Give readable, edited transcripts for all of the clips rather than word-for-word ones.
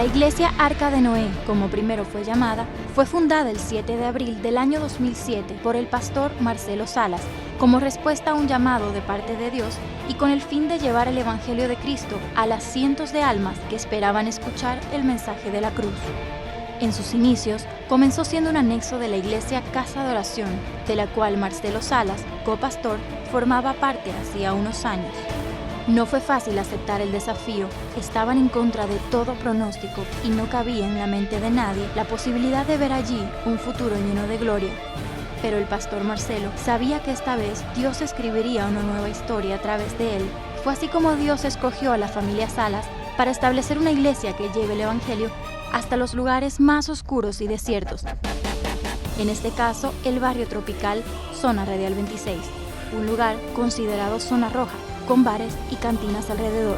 La iglesia Arca de Noé, como primero fue llamada, fue fundada el 7 de abril del año 2007 por el pastor Marcelo Salas, como respuesta a un llamado de parte de Dios y con el fin de llevar el Evangelio de Cristo a las cientos de almas que esperaban escuchar el mensaje de la cruz. En sus inicios, comenzó siendo un anexo de la iglesia Casa de Oración, de la cual Marcelo Salas, copastor, formaba parte hacía unos años. No fue fácil aceptar el desafío, estaban en contra de todo pronóstico y no cabía en la mente de nadie la posibilidad de ver allí un futuro lleno de gloria. Pero el pastor Marcelo sabía que esta vez Dios escribiría una nueva historia a través de él. Fue así como Dios escogió a la familia Salas para establecer una iglesia que lleve el Evangelio hasta los lugares más oscuros y desiertos. En este caso, el barrio tropical Zona Radial 26, un lugar considerado zona roja, con bares y cantinas alrededor.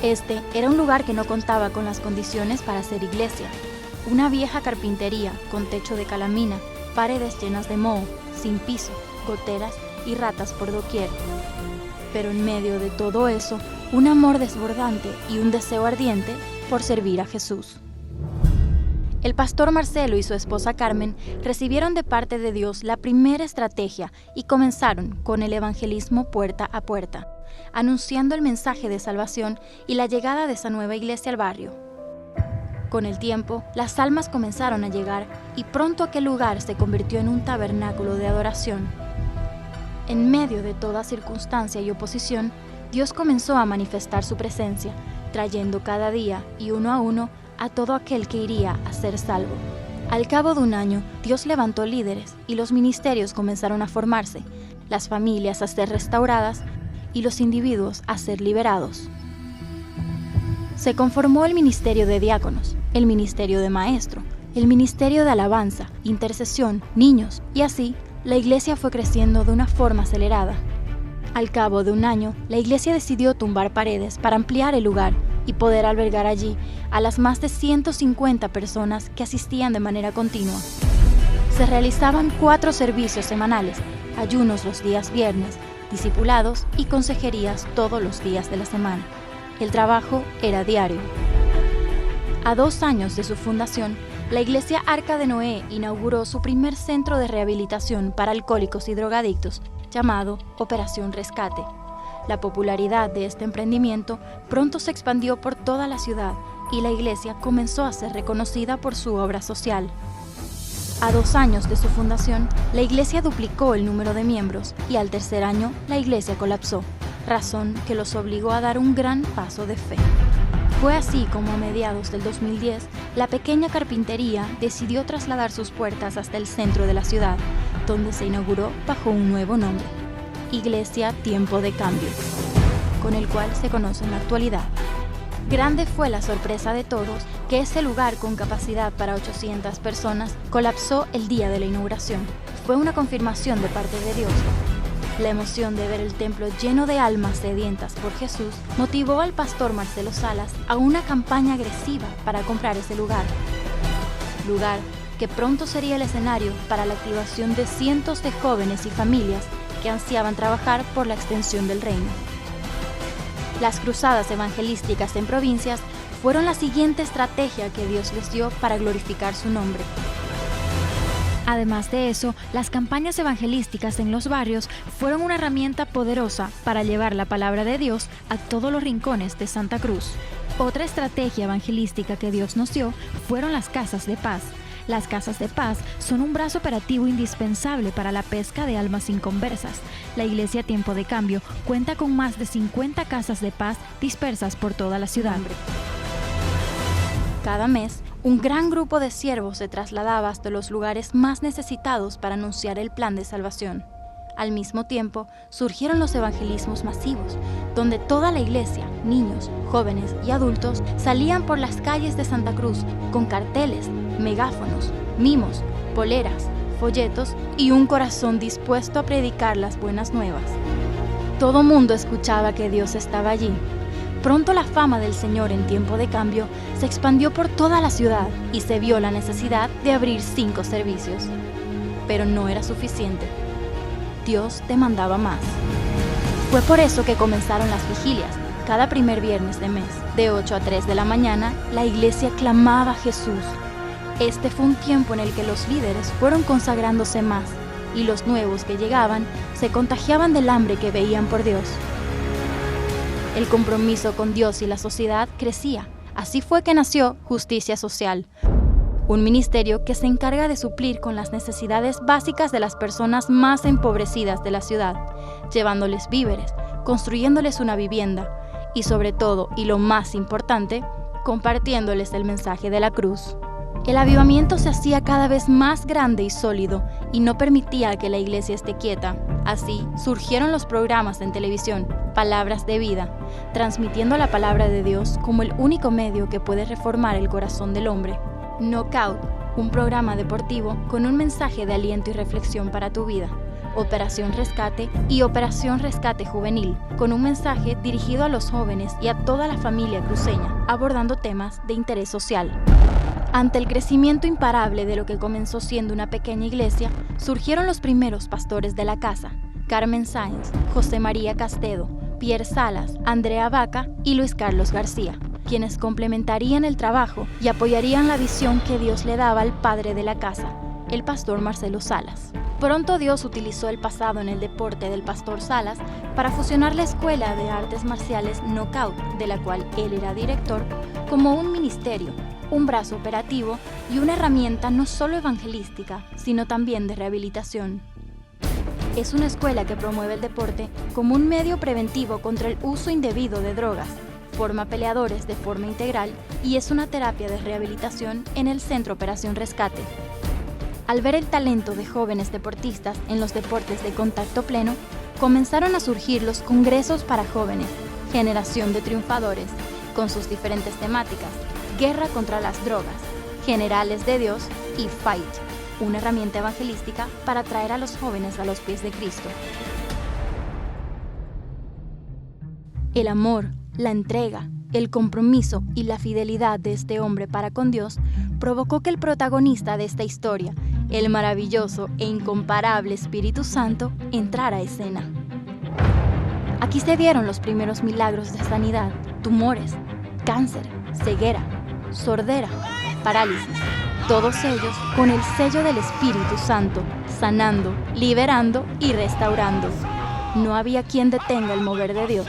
Este era un lugar que no contaba con las condiciones para ser iglesia. Una vieja carpintería con techo de calamina, paredes llenas de moho, sin piso, goteras y ratas por doquier. Pero en medio de todo eso, un amor desbordante y un deseo ardiente por servir a Jesús. El pastor Marcelo y su esposa Carmen recibieron de parte de Dios la primera estrategia y comenzaron con el evangelismo puerta a puerta, anunciando el mensaje de salvación y la llegada de esa nueva iglesia al barrio. Con el tiempo, las almas comenzaron a llegar y pronto aquel lugar se convirtió en un tabernáculo de adoración. En medio de toda circunstancia y oposición, Dios comenzó a manifestar su presencia, trayendo cada día y uno a uno a todo aquel que iría a ser salvo. Al cabo de un año, Dios levantó líderes y los ministerios comenzaron a formarse, las familias a ser restauradas y los individuos a ser liberados. Se conformó el ministerio de diáconos, el ministerio de maestro, el ministerio de alabanza, intercesión, niños, y así la iglesia fue creciendo de una forma acelerada. Al cabo de un año, la iglesia decidió tumbar paredes para ampliar el lugar y poder albergar allí a las más de 150 personas que asistían de manera continua. Se realizaban 4 servicios semanales, ayunos los días viernes, discipulados y consejerías todos los días de la semana. El trabajo era diario. A 2 años de su fundación, la iglesia Arca de Noé inauguró su primer centro de rehabilitación para alcohólicos y drogadictos, llamado Operación Rescate. La popularidad de este emprendimiento pronto se expandió por toda la ciudad y la iglesia comenzó a ser reconocida por su obra social. A 2 años de su fundación, la iglesia duplicó el número de miembros y al tercer año la iglesia colapsó, razón que los obligó a dar un gran paso de fe. Fue así como a mediados del 2010, la pequeña carpintería decidió trasladar sus puertas hasta el centro de la ciudad, donde se inauguró bajo un nuevo nombre, Iglesia Tiempo de Cambio, con el cual se conoce en la actualidad. Grande fue la sorpresa de todos que ese lugar con capacidad para 800 personas colapsó el día de la inauguración. Fue una confirmación de parte de Dios. La emoción de ver el templo lleno de almas sedientas por Jesús motivó al pastor Marcelo Salas a una campaña agresiva para comprar ese lugar que pronto sería el escenario para la activación de cientos de jóvenes y familias que ansiaban trabajar por la extensión del reino. Las cruzadas evangelísticas en provincias fueron la siguiente estrategia que Dios les dio para glorificar su nombre. Además de eso, las campañas evangelísticas en los barrios fueron una herramienta poderosa para llevar la palabra de Dios a todos los rincones de Santa Cruz. Otra estrategia evangelística que Dios nos dio fueron las casas de paz. Las casas de paz son un brazo operativo indispensable para la pesca de almas inconversas. La Iglesia Tiempo de Cambio cuenta con más de 50 casas de paz dispersas por toda la ciudad. Cada mes, un gran grupo de siervos se trasladaba hasta los lugares más necesitados para anunciar el plan de salvación. Al mismo tiempo, surgieron los evangelismos masivos, donde toda la iglesia, niños, jóvenes y adultos salían por las calles de Santa Cruz con carteles, megáfonos, mimos, poleras, folletos y un corazón dispuesto a predicar las buenas nuevas. Todo mundo escuchaba que Dios estaba allí. Pronto la fama del Señor en Tiempo de Cambio se expandió por toda la ciudad y se vio la necesidad de abrir 5 servicios. Pero no era suficiente. Dios demandaba más. Fue por eso que comenzaron las vigilias, Cada primer viernes de mes, de 8 a 3 de la mañana, la iglesia clamaba a Jesús. Este fue un tiempo en el que los líderes fueron consagrándose más y los nuevos que llegaban se contagiaban del hambre que veían por Dios. El compromiso con Dios y la sociedad crecía. Así fue que nació Justicia Social, un ministerio que se encarga de suplir con las necesidades básicas de las personas más empobrecidas de la ciudad, llevándoles víveres, construyéndoles una vivienda y sobre todo, y lo más importante, compartiéndoles el mensaje de la cruz. El avivamiento se hacía cada vez más grande y sólido y no permitía que la iglesia esté quieta. Así surgieron los programas en televisión, Palabras de Vida, transmitiendo la palabra de Dios como el único medio que puede reformar el corazón del hombre. Knockout, un programa deportivo con un mensaje de aliento y reflexión para tu vida. Operación Rescate y Operación Rescate Juvenil, con un mensaje dirigido a los jóvenes y a toda la familia cruceña, abordando temas de interés social. Ante el crecimiento imparable de lo que comenzó siendo una pequeña iglesia, surgieron los primeros pastores de la casa: Carmen Sáenz, José María Castedo, Pierre Salas, Andrea Vaca y Luis Carlos García, quienes complementarían el trabajo y apoyarían la visión que Dios le daba al padre de la casa, el pastor Marcelo Salas. Pronto Dios utilizó el pasado en el deporte del pastor Salas para fusionar la escuela de artes marciales Knockout, de la cual él era director, como un ministerio, un brazo operativo y una herramienta no solo evangelística, sino también de rehabilitación. Es una escuela que promueve el deporte como un medio preventivo contra el uso indebido de drogas, forma peleadores de forma integral y es una terapia de rehabilitación en el Centro Operación Rescate. Al ver el talento de jóvenes deportistas en los deportes de contacto pleno, comenzaron a surgir los congresos para jóvenes, Generación de Triunfadores, con sus diferentes temáticas: Guerra contra las drogas, Generales de Dios y Fight, una herramienta evangelística para traer a los jóvenes a los pies de Cristo. El amor, la entrega, el compromiso y la fidelidad de este hombre para con Dios provocó que el protagonista de esta historia, el maravilloso e incomparable Espíritu Santo, entrara a escena. Aquí se dieron los primeros milagros de sanidad: tumores, cáncer, ceguera, sordera, parálisis, todos ellos con el sello del Espíritu Santo, sanando, liberando y restaurando. No había quien detenga el mover de Dios.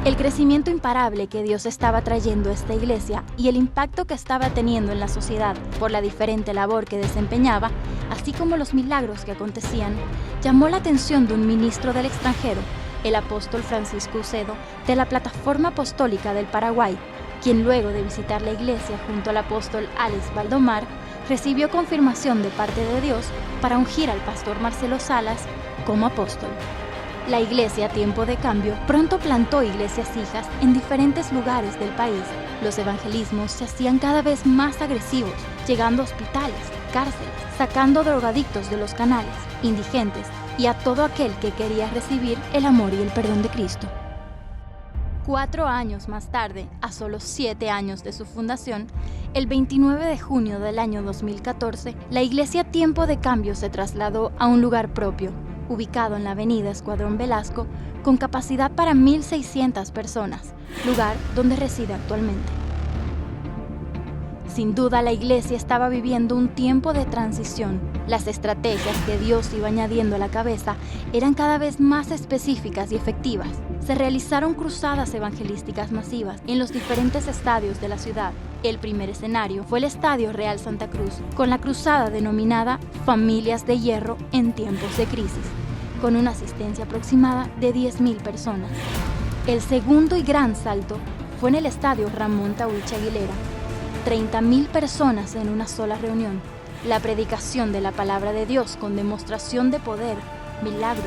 El crecimiento imparable que Dios estaba trayendo a esta iglesia y el impacto que estaba teniendo en la sociedad por la diferente labor que desempeñaba, así como los milagros que acontecían, llamó la atención de un ministro del extranjero, el apóstol Francisco Ucedo, de la Plataforma Apostólica del Paraguay, quien luego de visitar la iglesia junto al apóstol Alex Valdomar, recibió confirmación de parte de Dios para ungir al pastor Marcelo Salas como apóstol. La iglesia Tiempo de Cambio pronto plantó iglesias hijas en diferentes lugares del país. Los evangelismos se hacían cada vez más agresivos, llegando a hospitales, cárceles, sacando drogadictos de los canales, indigentes y a todo aquel que quería recibir el amor y el perdón de Cristo. 4 años más tarde, a solo 7 años de su fundación, el 29 de junio del año 2014, la iglesia Tiempo de Cambio se trasladó a un lugar propio, ubicado en la avenida Escuadrón Velasco, con capacidad para 1,600 personas, lugar donde reside actualmente. Sin duda, la iglesia estaba viviendo un tiempo de transición. Las estrategias que Dios iba añadiendo a la cabeza eran cada vez más específicas y efectivas. Se realizaron cruzadas evangelísticas masivas en los diferentes estadios de la ciudad. El primer escenario fue el Estadio Real Santa Cruz, con la cruzada denominada Familias de Hierro en tiempos de crisis, con una asistencia aproximada de 10,000 personas. El segundo y gran salto fue en el Estadio Ramón Tawich Aguilera, 30,000 personas en una sola reunión. La predicación de la palabra de Dios con demostración de poder, milagros,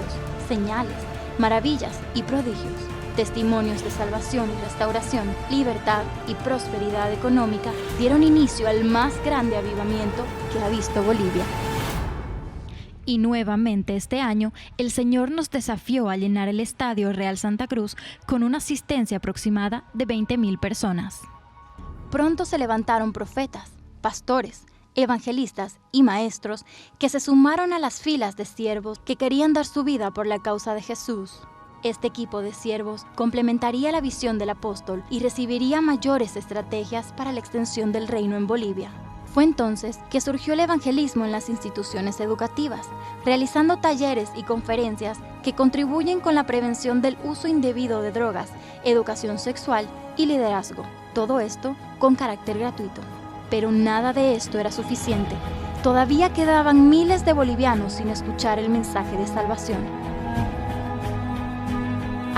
señales, maravillas y prodigios, testimonios de salvación y restauración, libertad y prosperidad económica dieron inicio al más grande avivamiento que ha visto Bolivia. Y nuevamente este año, el Señor nos desafió a llenar el Estadio Real Santa Cruz con una asistencia aproximada de 20,000 personas. Pronto se levantaron profetas, pastores, evangelistas y maestros que se sumaron a las filas de siervos que querían dar su vida por la causa de Jesús. Este equipo de siervos complementaría la visión del apóstol y recibiría mayores estrategias para la extensión del reino en Bolivia. Fue entonces que surgió el evangelismo en las instituciones educativas, realizando talleres y conferencias que contribuyen con la prevención del uso indebido de drogas, educación sexual y liderazgo. Todo esto con carácter gratuito. Pero nada de esto era suficiente. Todavía quedaban miles de bolivianos sin escuchar el mensaje de salvación.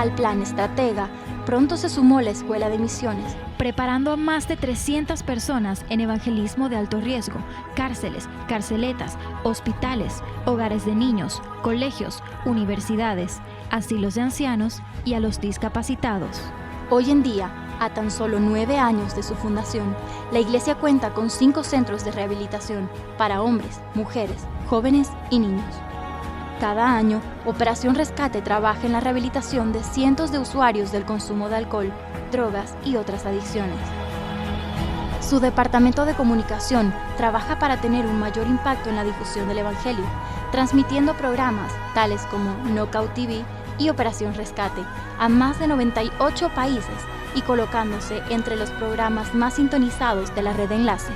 Al plan estratega, pronto se sumó la Escuela de Misiones, preparando a más de 300 personas en evangelismo de alto riesgo, cárceles, carceletas, hospitales, hogares de niños, colegios, universidades, asilos de ancianos y a los discapacitados. Hoy en día, a tan solo 9 años de su fundación, la iglesia cuenta con 5 centros de rehabilitación para hombres, mujeres, jóvenes y niños. Cada año, Operación Rescate trabaja en la rehabilitación de cientos de usuarios del consumo de alcohol, drogas y otras adicciones. Su departamento de comunicación trabaja para tener un mayor impacto en la difusión del Evangelio, transmitiendo programas tales como Knockout TV y Operación Rescate a más de 98 países y colocándose entre los programas más sintonizados de la red de enlace.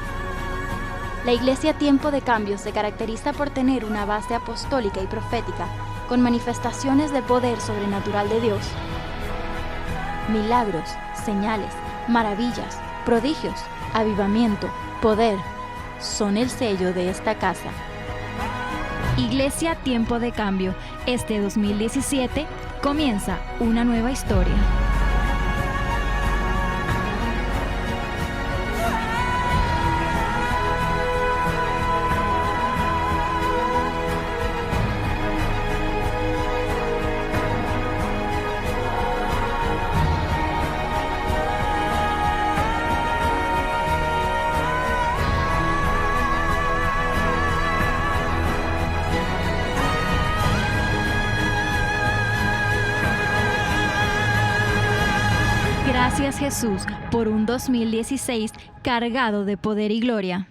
La Iglesia Tiempo de Cambio se caracteriza por tener una base apostólica y profética, con manifestaciones de poder sobrenatural de Dios. Milagros, señales, maravillas, prodigios, avivamiento, poder, son el sello de esta casa. Iglesia Tiempo de Cambio, este 2017 comienza una nueva historia. Gracias Jesús por un 2016 cargado de poder y gloria.